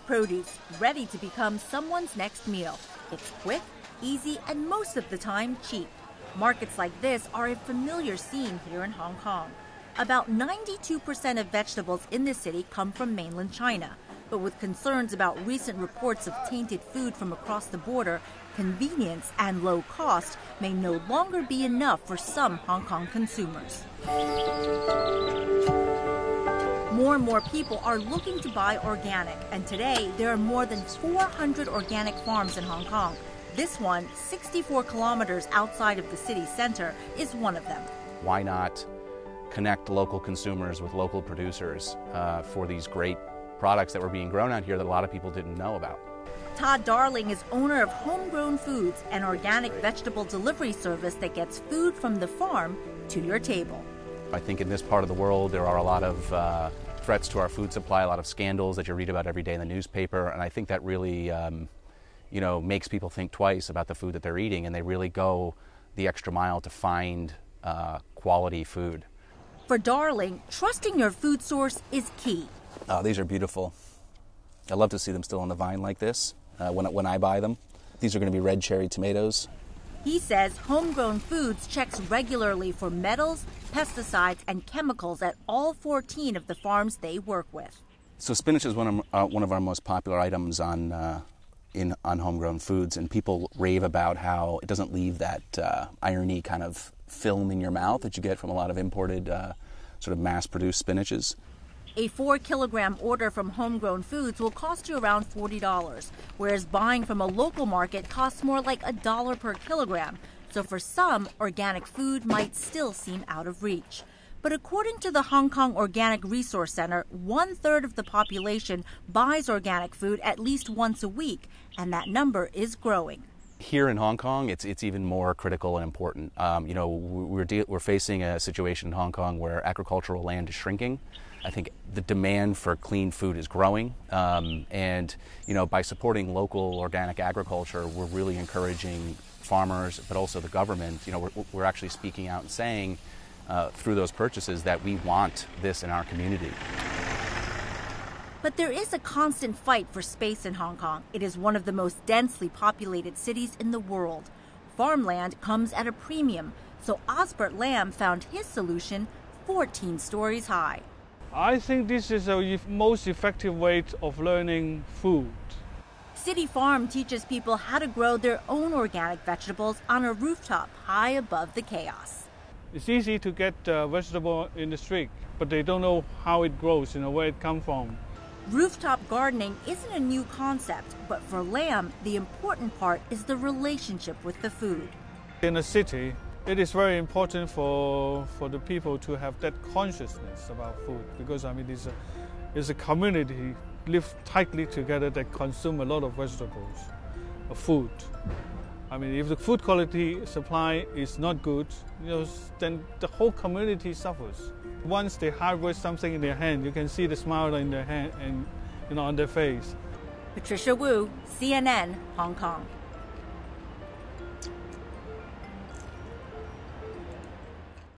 produce, ready to become someone's next meal. It's quick, easy, and most of the time cheap. Markets like this are a familiar scene here in Hong Kong. About 92% of vegetables in the city come from mainland China. But with concerns about recent reports of tainted food from across the border, convenience and low cost may no longer be enough for some Hong Kong consumers. More and more people are looking to buy organic, and today there are more than 400 organic farms in Hong Kong. This one, 64 kilometers outside of the city center, is one of them. Why not connect local consumers with local producers for these great products that were being grown out here that a lot of people didn't know about? Todd Darling is owner of Homegrown Foods, an organic vegetable delivery service that gets food from the farm to your table. I think in this part of the world there are a lot of threats to our food supply, a lot of scandals that you read about every day in the newspaper, and I think that really makes people think twice about the food that they're eating, and they really go the extra mile to find quality food. For Darling, trusting your food source is key. Oh, these are beautiful. I love to see them still on the vine like this when I buy them. These are going to be red cherry tomatoes. He says Homegrown Foods checks regularly for metals, pesticides, and chemicals at all 14 of the farms they work with. So spinach is one of our most popular items on Homegrown Foods, and people rave about how it doesn't leave that irony kind of film in your mouth that you get from a lot of imported sort of mass-produced spinaches. A 4-kilogram order from Homegrown Foods will cost you around $40, whereas buying from a local market costs more like $1 per kilogram. So for some, organic food might still seem out of reach. But according to the Hong Kong Organic Resource Center, 1/3 of the population buys organic food at least once a week, and that number is growing. Here in Hong Kong, it's even more critical and important. We're facing a situation in Hong Kong where agricultural land is shrinking. I think the demand for clean food is growing, and by supporting local organic agriculture, we're really encouraging farmers, but also the government. We're actually speaking out and saying through those purchases that we want this in our community. But there is a constant fight for space in Hong Kong. It is one of the most densely populated cities in the world. Farmland comes at a premium, so Osbert Lam found his solution 14 stories high. I think this is the most effective way of learning food. City Farm teaches people how to grow their own organic vegetables on a rooftop high above the chaos. It's easy to get vegetable in the street, but they don't know how it grows, where it comes from. Rooftop gardening isn't a new concept, but for Lam, the important part is the relationship with the food. In a city, it is very important for the people to have that consciousness about food, because it's a community live tightly together that consume a lot of vegetables, food. If the food quality supply is not good, then the whole community suffers. Once they harvest something in their hand, you can see the smile in their hand and on their face. Patricia Wu, CNN, Hong Kong.